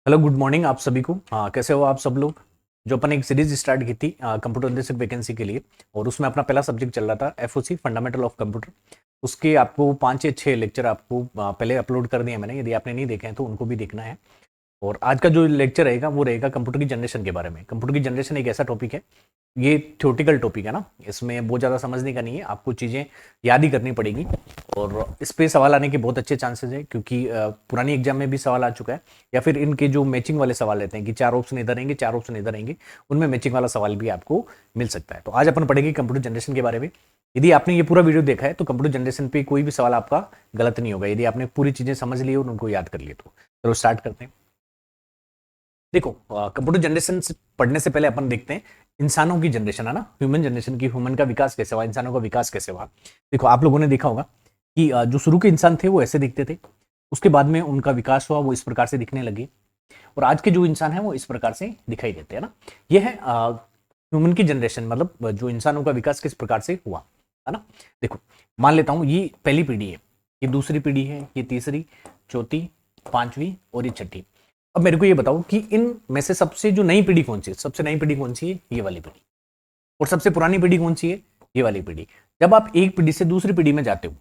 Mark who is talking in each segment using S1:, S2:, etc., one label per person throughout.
S1: Hello good morning आप सभी को। कैसे हो आप सब लोग। जो अपन एक सीरीज स्टार्ट की थी कंप्यूटर बेसिक वैकेंसी के लिए, और उसमें अपना पहला सब्जेक्ट चल रहा था एफओसी फंडामेंटल ऑफ कंप्यूटर। उसके आपको 5 या 6 लेक्चर आपको पहले अपलोड कर दिए हैं मैंने। यदि आपने नहीं देखे हैं तो उनको भी देखना है। और आज का जो लेक्चर रहेगा वो रहेगा कंप्यूटर की जनरेशन के बारे में। कंप्यूटर की जनरेशन एक ऐसा टॉपिक है, ये थ्योरेटिकल टॉपिक है ना, इसमें बहुत ज़्यादा समझने का नहीं है, आपको चीज़ें याद ही करनी पड़ेगी। और इस पे सवाल आने के बहुत अच्छे चांसेस है, क्योंकि पुरानी एग्जाम में भी सवाल आ चुका है। या फिर इनके जो मैचिंग वाले सवाल रहते हैं कि 4 ऑप्शन इधर रहेंगे, 4 ऑप्शन इधर रहेंगे, उनमें मैचिंग वाला सवाल भी आपको मिल सकता है। तो आज अपन पढ़ेंगे कंप्यूटर जनरेशन के बारे में। यदि आपने ये पूरा वीडियो देखा है तो कंप्यूटर जनरेशन पे कोई भी सवाल आपका गलत नहीं होगा, यदि आपने पूरी चीज़ें समझ ली और उनको याद कर लिए तो। चलो स्टार्ट करते हैं। देखो, कंप्यूटर जनरेशन से पढ़ने से पहले अपन देखते हैं इंसानों की जनरेशन, है ना, ह्यूमन जनरेशन की, ह्यूमन का विकास कैसे हुआ, इंसानों का विकास कैसे हुआ। देखो, आप लोगों ने देखा होगा कि जो शुरू के इंसान थे वो ऐसे दिखते थे, उसके बाद में उनका विकास हुआ, वो इस प्रकार से दिखने लगे, और आज के जो इंसान है वो इस प्रकार से दिखाई देते हैं ना। ये है ह्यूमन की जनरेशन, मतलब जो इंसानों का विकास किस प्रकार से हुआ, है ना। देखो, मान लेता हूँ ये पहली पीढ़ी है, ये दूसरी पीढ़ी है, ये तीसरी, चौथी, पांचवी और ये छठी। अब मेरे को ये बताओ कि इन में से सबसे जो नई पीढ़ी कौन सी है, सबसे नई पीढ़ी कौन सी है, ये वाली पीढ़ी। और सबसे पुरानी पीढ़ी कौन सी है, ये वाली पीढ़ी। जब आप एक पीढ़ी से दूसरी पीढ़ी में जाते हो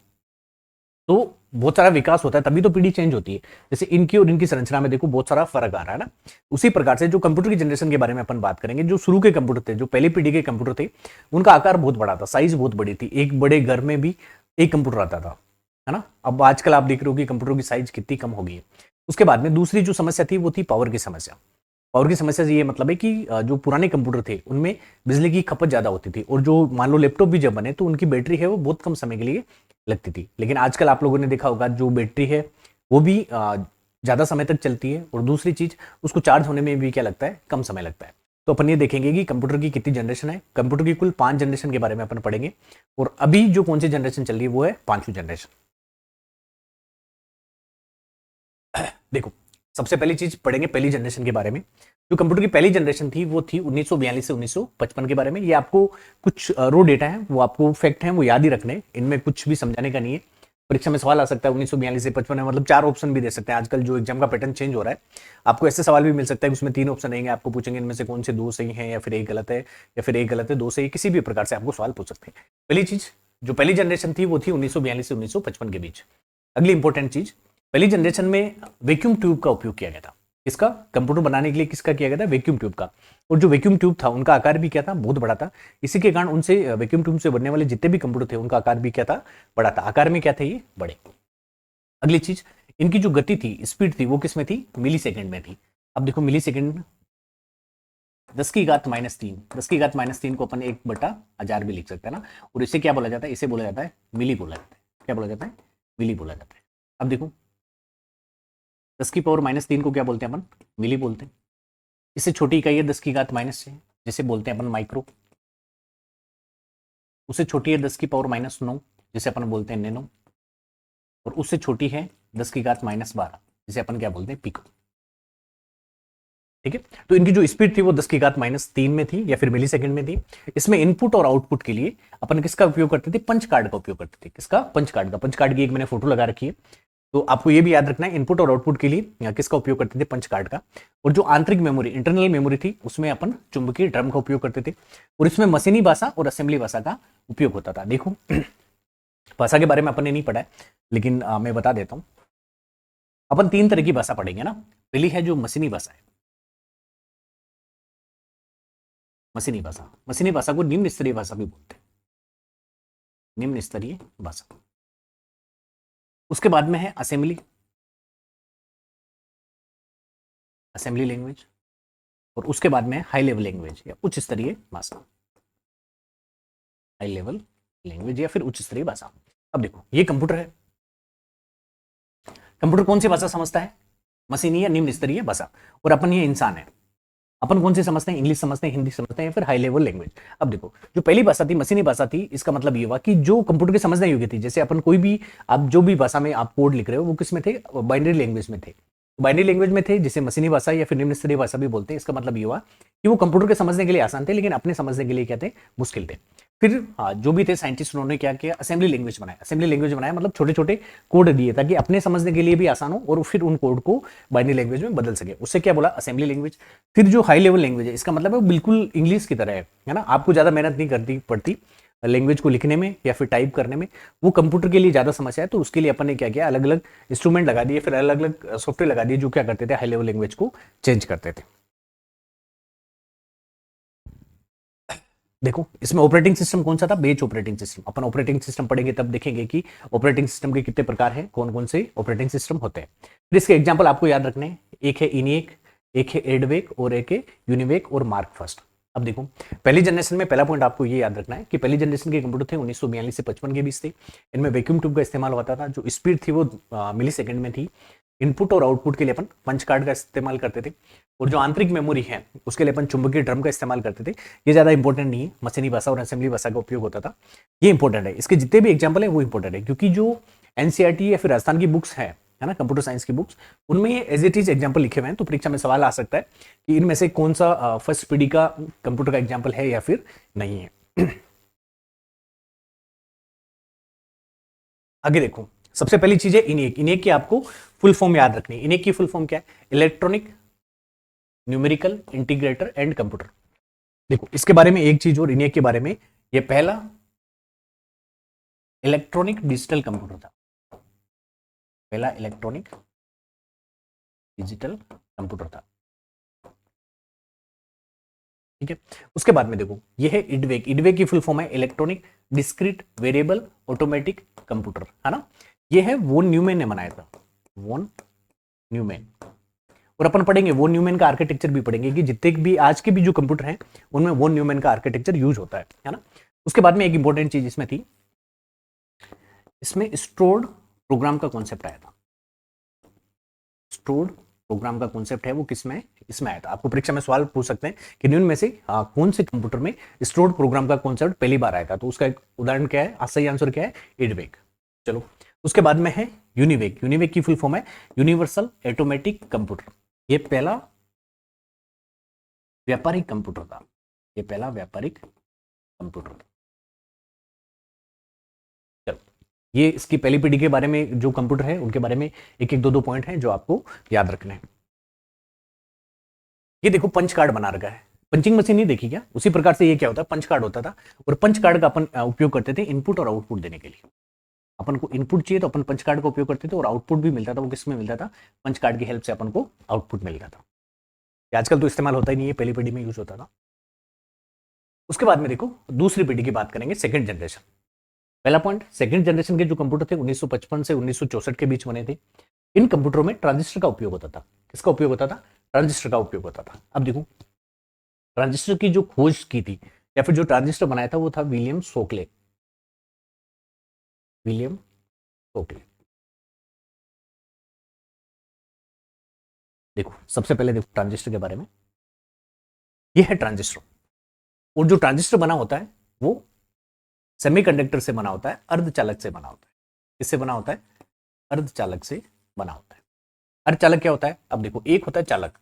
S1: तो बहुत सारा विकास होता है, तभी तो पीढ़ी चेंज होती है। जैसे इनकी और इनकी संरचना में देखो बहुत सारा फर्क आ रहा है ना। उसी प्रकार से जो कंप्यूटर की जनरेशन के बारे में अपन बात करेंगे, जो शुरू के कंप्यूटर थे, जो पहली पीढ़ी के कंप्यूटर थे, उनका आकार बहुत बड़ा था, साइज बहुत बड़ी थी, एक बड़े घर में भी एक कंप्यूटर आता था, है ना। अब आजकल आप देख रहे हो कि कंप्यूटर की साइज कितनी कम हो गई है। उसके बाद में दूसरी जो समस्या थी वो थी पावर की समस्या। पावर की समस्या से ये मतलब है कि जो पुराने कंप्यूटर थे उनमें बिजली की खपत ज्यादा होती थी, और जो मान लो लैपटॉप भी जब बने तो उनकी बैटरी है वो बहुत कम समय के लिए लगती थी। लेकिन आजकल आप लोगों ने देखा होगा जो बैटरी है वो भी ज्यादा समय तक चलती है, और दूसरी चीज उसको चार्ज होने में भी क्या लगता है, कम समय लगता है। तो अपन ये देखेंगे कि कंप्यूटर की कितनी जनरेशन है। कंप्यूटर की कुल 5 जनरेशन के बारे में अपन पढ़ेंगे, और अभी जो कौन सी जनरेशन चल रही है वो है 5वीं जनरेशन। देखो, सबसे पहली चीज पढ़ेंगे पहली जनरेशन के बारे में। जो कंप्यूटर की पहली जनरेशन थी वो थी 1942 से 1955 के बारे में। ये आपको कुछ रो डेटा है, वो आपको फैक्ट है, वो याद ही रखने, इनमें कुछ भी समझाने का नहीं है। परीक्षा में सवाल आ सकता है 1942 से 55 में, मतलब 4 ऑप्शन भी दे सकते हैं। आजकल जो एग्जाम का पैटर्न चेंज हो रहा है, आपको ऐसे सवाल भी मिल सकता है कि उसमें 3 ऑप्शन रहेंगे, आपको पूछेंगे इनमें से कौन से 2 सही हैं, या फिर एक गलत है, या फिर एक गलत है 2 सही, किसी भी प्रकार से आपको सवाल पूछ सकते हैं। पहली चीज, जो पहली जनरेशन थी वो थी 1942 से 1955 के बीच। अगली इंपॉर्टेंट चीज, पहली जनरेशन में वैक्यूम ट्यूब का उपयोग किया गया था। किसका, कंप्यूटर बनाने के लिए किसका किया गया था, वैक्यूम ट्यूब का। और जो वैक्यूम ट्यूब था उनका आकार भी क्या था, बहुत बड़ा था। इसी के कारण उनसे वैक्यूम ट्यूब से बनने वाले जितने भी कंप्यूटर थे उनका आकार भी क्या था, बड़ा था। आकार में क्या थे, ये बड़े। अगली चीज, इनकी जो गति थी, स्पीड थी, वो किसमें थी, मिली सेकेंड में थी। अब देखो, मिली सेकेंड 10⁻³ 10⁻³ को अपन 1/1000 भी लिख सकते हैं ना। और इसे क्या बोला जाता है, इसे बोला जाता है मिली बोला जाता है। क्या बोला जाता है, मिली बोला जाता है। अब देखो, 10⁻³ को क्या बोलते हैं अपन, मिली बोलते हैं। इससे छोटी इकाई है 10⁻⁻6, जिसे बोलते हैं अपन माइक्रो। उससे छोटी है 10⁻⁹, जिसे अपन बोलते हैं नैनो। और उससे छोटी है 10⁻12, जिसे अपन क्या बोलते हैं, पिको। ठीक है। तो इनकी जो स्पीड थी वो 10⁻³ में थी, या फिर मिली सेकंड में थी। इसमें इनपुट और आउटपुट के लिए अपन किसका उपयोग करते थे, पंच कार्ड का उपयोग करते थे। किसका, पंच कार्ड का। पंच कार्ड की एक मैंने फोटो लगा रखी है, तो आपको ये भी याद रखना है, इनपुट और आउटपुट के लिए किसका उपयोग करते थे, पंच कार्ड का। और जो आंतरिक मेमोरी, इंटरनल मेमोरी थी, उसमें अपन चुंबकीय ड्रम का उपयोग करते थे। और इसमें मशीनी भाषा और असेंबली भाषा का उपयोग होता था। देखो, भाषा के बारे में अपन ने नहीं पढ़ा है, लेकिन मैं बता देता हूं। अपन 3 तरह की भाषा पढ़ेंगे ना। पहली है जो मशीनी भाषा है, मशीनी भाषा। मशीनी भाषा को निम्न स्तरीय भाषा भी बोलते हैं, निम्न स्तरीय भाषा। उसके बाद में है असेंबली, असेंबली लैंग्वेज। और उसके बाद में हाई लेवल लैंग्वेज या उच्च स्तरीय भाषा, हाई लेवल लैंग्वेज या फिर उच्च स्तरीय भाषा। अब देखो, ये कंप्यूटर है। कंप्यूटर कौन सी भाषा समझता है, मशीनी या निम्न स्तरीय भाषा। और अपन ये इंसान है, अपन कौन से समझते हैं, इंग्लिश समझते हैं, हिंदी समझते हैं, या फिर हाई लेवल लैंग्वेज। अब देखो, जो पहली भाषा थी, मशीनी भाषा थी, इसका मतलब ये हुआ कि जो कंप्यूटर के समझने योग्य थी। जैसे अपन कोई भी, आप जो भी भाषा में आप कोड लिख रहे हो वो किस में थे, बाइनरी लैंग्वेज में थे। बाइनरी लैंग्वेज में थे, जिसे मशीनी भाषा या फिर निम्न स्तरीय भाषा भी बोलते हैं। इसका मतलब ये हुआ कि वो कंप्यूटर के समझने के लिए आसान थे, लेकिन अपने समझने के लिए क्या थे, मुश्किल थे। फिर हाँ, जो भी थे साइंटिस्ट, उन्होंने क्या किया, असेंबली लैंग्वेज बनाया। असेंबली लैंग्वेज बनाया मतलब छोटे छोटे कोड दिए ताकि अपने समझने के लिए भी आसान हो, और फिर उन कोड को बाइनरी लैंग्वेज में बदल सके। उससे क्या बोला, असेंबली लैंग्वेज। फिर जो हाई लेवल लैंग्वेज है, इसका मतलब है बिल्कुल इंग्लिश की तरह है ना, आपको ज्यादा मेहनत नहीं करनी पड़ती लैंग्वेज को लिखने में या फिर टाइप करने में। वो कंप्यूटर के लिए ज्यादा समस्या है, तो उसके लिए अपन ने क्या किया, अलग अलग इंस्ट्रूमेंट लगा दिए, फिर अलग अलग सॉफ्टवेयर लगा दिए जो क्या करते थे, हाई लेवल लैंग्वेज को चेंज करते थे। देखो इसमें ऑपरेटिंग सिस्टम कौन सा था, बेच ऑपरेटिंग सिस्टम। अपन ऑपरेटिंग सिस्टम पढ़ेंगे तब देखेंगे कि ऑपरेटिंग सिस्टम के कितने प्रकार हैं, कौन कौन से ऑपरेटिंग सिस्टम होते हैं। फिर इसके एग्जांपल आपको याद रखने हैं, एक है इनिएक, एक है एडवेक और एक है यूनिवेक और मार्क फर्स्ट। अब देखो पहली जनरेशन में पहला पॉइंट आपको ये याद रखना है कि पहली जनरेशन के कंप्यूटर थे 1942 से 55 के बीच थे। इनमें वैक्यूम ट्यूब का इस्तेमाल होता था, जो स्पीड थी वो मिली सेकेंड में थी। इनपुट और आउटपुट के लिए अपन पंच कार्ड का इस्तेमाल करते थे, और जो आंतरिक मेमोरी है उसके लिए अपन चुंबकीय ड्रम का इस्तेमाल करते थे। ये ज्यादा इंपॉर्टेंट नहीं है, मशीनी भाषा और असेंबली भाषा का उपयोग होता था। ये इंपॉर्टेंट है, इसके जितने भी एग्जाम्पल है वो इंपॉर्टेंट है, क्योंकि जो एनसीईआरटी या फिर राजस्थान की बुक्स है ना, कंप्यूटर साइंस की बुक्स, उनमें ये एज इट इज एग्जाम्पल लिखे हुए हैं। तो परीक्षा में सवाल आ सकता है कि इनमें से कौन सा फर्स्ट पीढ़ी का कंप्यूटर का एग्जाम्पल है या फिर नहीं है। आगे देखो, सबसे पहली चीज है इनिक। इनिक की आपको फुल फॉर्म याद रखनी है। इनिक की फुल फॉर्म क्या है, electronic numerical integrator and computer. देखो इसके बारे में एक चीज और, इनिक के बारे में, ये पहला इलेक्ट्रॉनिक डिजिटल कंप्यूटर था। पहला इलेक्ट्रॉनिक डिजिटल कंप्यूटर था, ठीक है। उसके बाद में देखो ये है इडवेक। इडवेक की फुल फॉर्म है electronic discrete variable automatic computer, है ना। ये है वोन न्यूमैन ने बनाया था, वोन न्यूमैन। और अपन पढ़ेंगे वोन न्यूमैन का आर्किटेक्चर भी पढ़ेंगे कि जितने भी आज के भी जो कंप्यूटर हैं उनमें वोन न्यूमैन का आर्किटेक्चर यूज होता है ना। उसके बाद में एक इंपॉर्टेंट चीज इसमें थी, इसमें स्टोर्ड प्रोग्राम का कॉन्सेप्ट आया था। स्टोर्ड प्रोग्राम का कॉन्सेप्ट है वो किसमें, इसमें आया था। आपको परीक्षा में सवाल पूछ सकते हैं कि निम्न में से कौन से कंप्यूटर में स्टोर्ड प्रोग्राम का कॉन्सेप्ट पहली बार आया था। तो उसका एक उदाहरण क्या है, सही आंसर क्या है, एडवेक। चलो उसके बाद में है यूनिवेक। यूनिवेक की फुल फॉर्म है यूनिवर्सल ऑटोमेटिक कंप्यूटर। ये पहला व्यापारिक कंप्यूटर था, ये पहला व्यापारिक कंप्यूटर था। चलो ये इसकी पहली पीढ़ी के बारे में जो कंप्यूटर है उनके बारे में एक एक दो दो पॉइंट हैं जो आपको याद रखने हैं। ये देखो पंच कार्ड बना रखा है, पंचिंग मशीन नहीं देखी क्या, उसी प्रकार से ये क्या होता है, पंच कार्ड होता था। और पंच कार्ड का अपन उपयोग करते थे इनपुट और आउटपुट देने के लिए। अपन को इनपुट चाहिए तो अपन पंच कार्ड का उपयोग करते थे, और आउटपुट भी मिलता था, वो किसमें मिलता था, पंच कार्ड की हेल्प से अपन को आउटपुट मिलता था। आजकल तो इस्तेमाल होता ही नहीं है, पहली पीढ़ी में यूज होता था। उसके बाद में देखो दूसरी पीढ़ी की बात करेंगे, सेकंड जनरेशन। पहला पॉइंट, सेकंड जनरेशन के जो कंप्यूटर थे 1955 से 1964 के बीच बने थे। इन कंप्यूटरों में ट्रांजिस्टर का उपयोग होता था। किसका उपयोग होता था, ट्रांजिस्टर का उपयोग होता था। अब देखो ट्रांजिस्टर की जो खोज की थी या फिर जो ट्रांजिस्टर बनाया था वो था विलियम सोकले। विलियम सोकले। देखो सबसे पहले देखो ट्रांजिस्टर के बारे में, ये है ट्रांजिस्टर। और जो ट्रांजिस्टर बना होता है वो सेमीकंडक्टर से बना होता है, अर्धचालक से बना होता है। किससे बना होता है, अर्धचालक से बना होता है। अर्धचालक क्या होता है, अब देखो एक होता है चालक।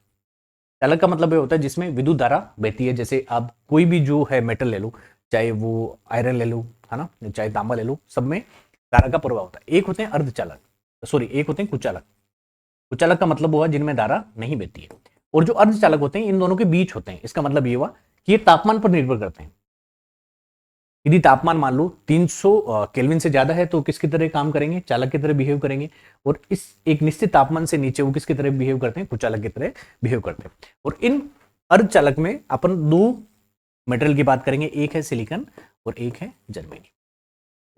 S1: चालक का मतलब ये होता है जिसमें विद्युत धारा बहती है। जैसे आप कोई भी जो है मेटल ले लो, चाहे वो आयरन ले लो, है ना, चाहे तांबा ले लो, सब में धारा का प्रवाह होता है। एक होते हैं अर्धचालक, सॉरी एक होते हैं कुचालक। कुचालक का मतलब हुआ जिनमें धारा नहीं बहती है। और जो अर्धचालक होते हैं इन दोनों के बीच होते हैं। इसका मतलब ये हुआ कि ये तापमान पर निर्भर करते हैं। यदि तापमान मान लो 300 केल्विन से ज्यादा है तो किसकी तरह काम करेंगे, चालक की तरह बिहेव करेंगे। और इस एक निश्चित तापमान से नीचे वो किसकी तरह बिहेव करते हैं, कुचालक की तरह बिहेव करते हैं। और इन अर्धचालक में अपन दो मेटेरियल की बात करेंगे, एक है सिलिकॉन और एक है जर्मेनियम।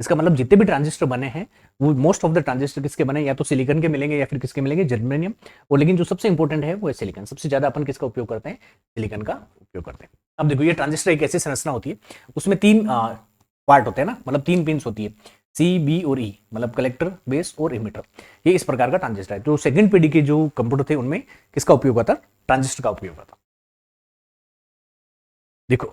S1: इसका मतलब जितने भी ट्रांजिस्टर बने हैं वो मोस्ट ऑफ द ट्रांजिस्टर किसके बने, या तो सिलिकॉन के मिलेंगे या फिर किसके मिलेंगे, जर्मेनियम। और लेकिन जो सबसे इंपॉर्टेंट है वो है सिलिकॉन। सबसे ज्यादा अपन किसका उपयोग करते हैं, सिलिकॉन का उपयोग करते हैं। अब देखो ये ट्रांजिस्टर एक ऐसी संरचना होती है, उसमें तीन पार्ट होते हैं ना, मतलब तीन पिंस होती है, सी बी और ई, मतलब कलेक्टर, बेस और इमिटर। ये इस प्रकार का ट्रांजिस्टर है। तो सेकंड पीढ़ी के जो कंप्यूटर थे उनमें किसका उपयोग होता, ट्रांजिस्टर का उपयोग होता। देखो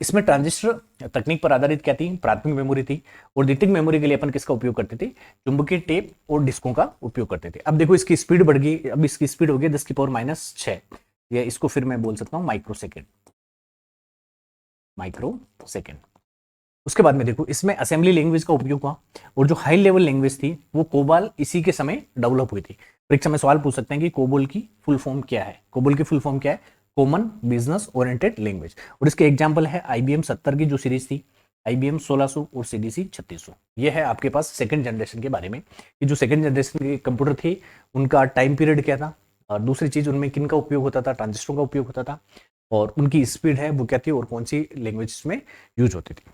S1: इसमें ट्रांजिस्टर तकनीक पर आधारित क्या थी, प्राथमिक मेमोरी थी। और द्वितीयक मेमोरी के लिए अपन किसका उपयोग करते थे, चुंबकीय टेप और डिस्कों का उपयोग करते थे। अब देखो इसकी स्पीड बढ़ गई, अब इसकी स्पीड हो गई 10⁻⁶, या इसको फिर मैं बोल सकता हूं माइक्रो सेकेंड, माइक्रो सेकेंड। उसके बाद में देखो इसमें असेंबली लैंग्वेज का उपयोग हुआ, और जो हाई लेवल लैंग्वेज थी वो कोबाल इसी के समय डेवलप हुई थी। परीक्षा में सवाल पूछ सकते हैं कि कोबोल की फुल फॉर्म क्या है। कोबोल की फुल फॉर्म क्या है? Common business oriented language. और इसके एग्जाम्पल है IBM 70 की जो सीरीज थी, IBM 1600 और CDC 3600। ये है आपके पास सेकंड जनरेशन के बारे में कि जो सेकंड जनरेशन के कंप्यूटर थे उनका टाइम पीरियड क्या था, और दूसरी चीज उनमें किन का उपयोग होता था, ट्रांजिस्टरों का उपयोग होता था, और उनकी स्पीड है वो क्या थी, और कौन सी लैंग्वेज में यूज होती थी।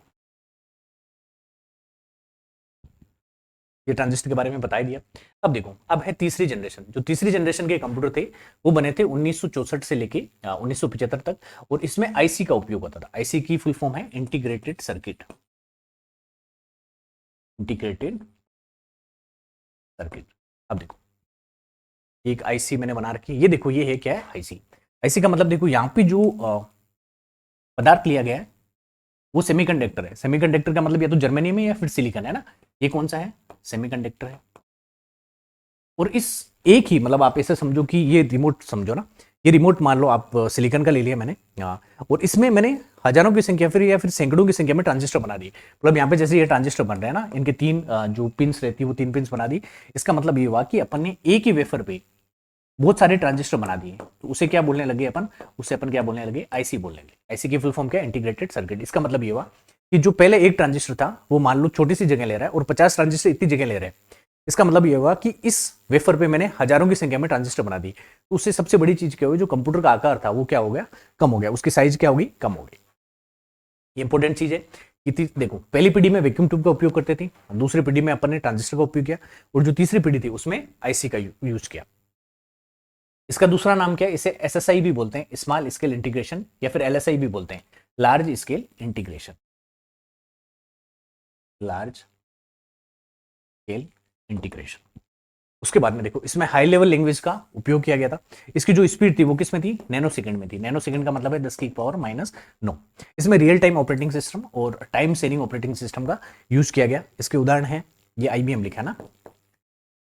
S1: ये ट्रांजिस्टर के बारे में बता दिया। अब देखो, अब है तीसरी जनरेशन। जो तीसरी जनरेशन के कंप्यूटर थे वो बने थे 1964 से लेके 1975 तक, और इसमें आईसी का उपयोग होता था। आईसी की फुल फॉर्म है इंटीग्रेटेड सर्किट। Integrated circuit. अब देखो एक आईसी मैंने बना रखी है, ये देखो ये है क्या है, आईसी। आईसी का मतलब देखो यहाँ पे जो पदार्थ लिया गया है वो सेमीकंडक्टर है। सेमीकंडक्टर का मतलब या तो जर्मेनियम है या फिर सिलिकॉन है ना। ये कौन सा है? सेमीकंडक्टर है। और इस एक ही मतलब आप ऐसे समझो कि ये रिमोट समझो ना, ये रिमोट मान लो आप सिलिकॉन का ले लिया मैंने, और इसमें मैंने हजारों की संख्या फिर या फिर सैकड़ों की संख्या में ट्रांजिस्टर बना दिए। मतलब यहाँ पे जैसे ये ट्रांजिस्टर बन रहे हैं ना, इनके तीन जो पिंस रहती है वो तीन पिंस बना दी। इसका मतलब ये हुआ कि अपन ने एक ही वेफर पे बहुत सारे ट्रांजिस्टर बना दिए, तो उसे क्या बोलने लगे अपन? उसे अपन क्या बोलने लगे? आईसी बोलने लगे। आईसी की फुल फॉर्म क्या है? Integrated circuit. इसका मतलब ये हुआ कि जो पहले एक ट्रांजिस्टर था वो मान लो छोटी सी जगह ले रहा है, और 50 ट्रांजिस्टर इतनी जगह ले रहे हैं। इसका मतलब ये हुआ कि इस वेफर पे मैंने हजारों की संख्या में ट्रांजिस्टर बना दी, तो उससे सबसे बड़ी चीज क्या हुई? जो कंप्यूटर का आकार था वो क्या हो गया? कम हो गया। उसकी साइज क्या होगी? कम हो गई। ये इंपॉर्टेंट चीज है कि देखो पहली पीढ़ी में वैक्यूम ट्यूब का उपयोग करते थे, दूसरी पीढ़ी में अपन ने ट्रांजिस्टर का उपयोग किया, और जो तीसरी पीढ़ी थी उसमें आईसी का यूज किया। इसका दूसरा नाम क्या है? इसे एसएसआई भी बोलते हैं, स्मॉल स्केल इंटीग्रेशन, या फिर एलएसआई भी बोलते हैं, large scale integration. Large scale integration. उसके बाद में देखो इसमें हाई लेवल लैंग्वेज का उपयोग किया गया था। इसकी जो स्पीड थी वो किस में थी? नैनो सेकंड में थी। नैनो सेकंड का मतलब है 10⁻⁹। इसमें रियल टाइम ऑपरेटिंग सिस्टम और टाइम शेयरिंग ऑपरेटिंग सिस्टम का यूज किया गया। इसके उदाहरण है, ये IBM लिखा है ना,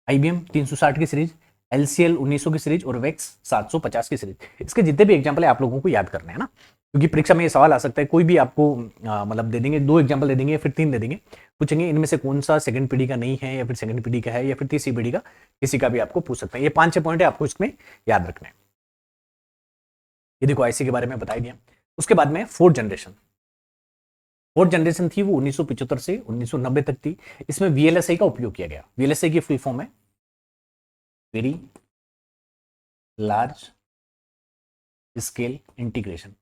S1: IBM 360 की सीरीज, LCL 1900 की सीरीज, और वेक्स 750 की सीरीज। इसके जितने भी एग्जाम्पल है आप लोगों को याद करने हैं ना, क्योंकि परीक्षा में ये सवाल आ सकता है। कोई भी आपको मतलब दे देंगे, 2 एग्जाम्पल दे देंगे या फिर 3 दे देंगे, पूछेंगे इनमें से कौन सा सेकंड पीढ़ी का नहीं है, या फिर सेकंड पीढ़ी का है, या फिर तीसरी पीढ़ी का, किसी का भी आपको पूछ सकते हैं। ये 5-6 पॉइंट है, आपको इसमें याद रखना है। ये देखो आईसी के बारे में बता दिया। उसके बाद में फोर्थ जनरेशन। फोर्थ जनरेशन थी वो 1975 से 1990 तक थी। इसमें VLSI का उपयोग किया गया। VLSI की फुल फॉर्म है very large scale integration.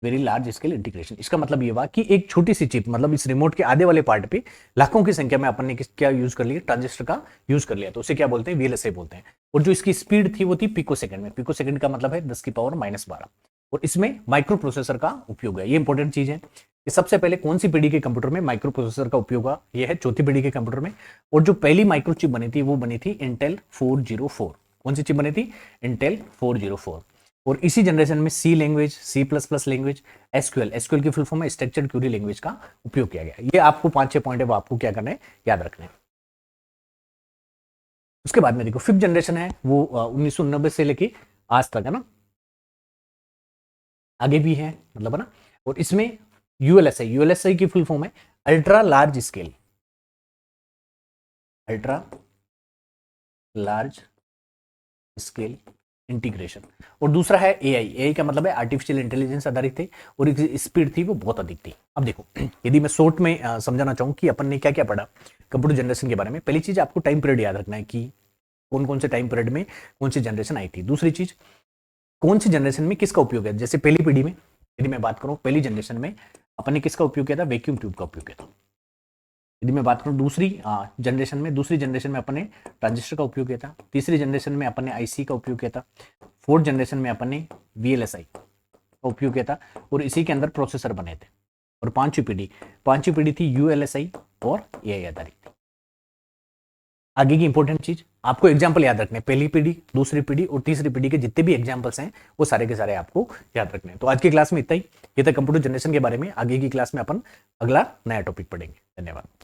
S1: Very large scale integration. इसका मतलब ये हुआ कि एक छोटी सी चिप, मतलब इस रिमोट के आधे वाले पार्ट पे लाखों की संख्या में अपन ने क्या यूज कर लिया? ट्रांजिस्टर का यूज कर लिया, तो उसे क्या बोलते हैं? VLSI बोलते हैं। और जो इसकी स्पीड थी वो थी पिको सेकंड में। पिको सेकंड का मतलब है 10⁻⁻12। और इसमें माइक्रो प्रोसेसर का उपयोग है। ये इंपॉर्टेंट चीज है कि सबसे पहले कौन सी पीढ़ी के कंप्यूटर में माइक्रो प्रोसेसर का उपयोग हुआ? यह है चौथी पीढ़ी के कंप्यूटर में। और जो पहली माइक्रो चिप बनी थी वो बनी थी इंटेल 404। कौन सी चिप बनी थी? इंटेल 404। और इसी जनरेशन में सी लैंग्वेज, C++ लैंग्वेज, एसक्यूएल की फुल फॉर्म है स्ट्रक्चर्ड क्वेरी लैंग्वेज का उपयोग किया गया। ये आपको 5-6 पॉइंट है वो आपको क्या करना है? याद रखना है। उसके बाद में देखो फिफ्थ जनरेशन है वो 1990 से लेके आज तक है ना, आगे भी है मतलब है ना। और इसमें यूएलएसआई की फुल फॉर्म है ultra large scale. Ultra large scale integration. और दूसरा है एआई का मतलब है आर्टिफिशियल इंटेलिजेंस आधारित थे, और स्पीड थी वो बहुत अधिक थी। अब देखो यदि मैं शॉर्ट में समझाना चाहूँ कि अपन ने क्या क्या पढ़ा कंप्यूटर जनरेशन के बारे में। पहली चीज आपको टाइम पीरियड याद रखना है कि कौन कौन से टाइम पीरियड में कौन सी जनरेशन आई थी। दूसरी चीज कौन सी जनरेशन में किसका उपयोग है। जैसे पहली पीढ़ी में यदि मैं बात करूँ, पहली जनरेशन में अपन ने किसका उपयोग किया था? वैक्यूम ट्यूब का उपयोग किया था। यदि मैं बात करूं दूसरी जनरेशन में अपन ने ट्रांजिस्टर का उपयोग किया था। तीसरी जनरेशन में अपन ने आईसी का उपयोग किया था। फोर्थ जनरेशन में अपन ने VLSI का उपयोग किया था, और इसी के अंदर प्रोसेसर बने थे। और पांचवी पीढ़ी थी ULSI और AI आधारित। आगे की इंपॉर्टेंट चीज आपको एग्जाम्पल याद रखने, पहली पीढ़ी, दूसरी पीढ़ी और तीसरी पीढ़ी के जितने भी एग्जाम्पल्स हैं वो सारे के सारे आपको याद रखने हैं। तो आज की क्लास में इतना ही। ये था कंप्यूटर जनरेशन के बारे में। आगे की क्लास में अपन अगला नया टॉपिक पढ़ेंगे। धन्यवाद।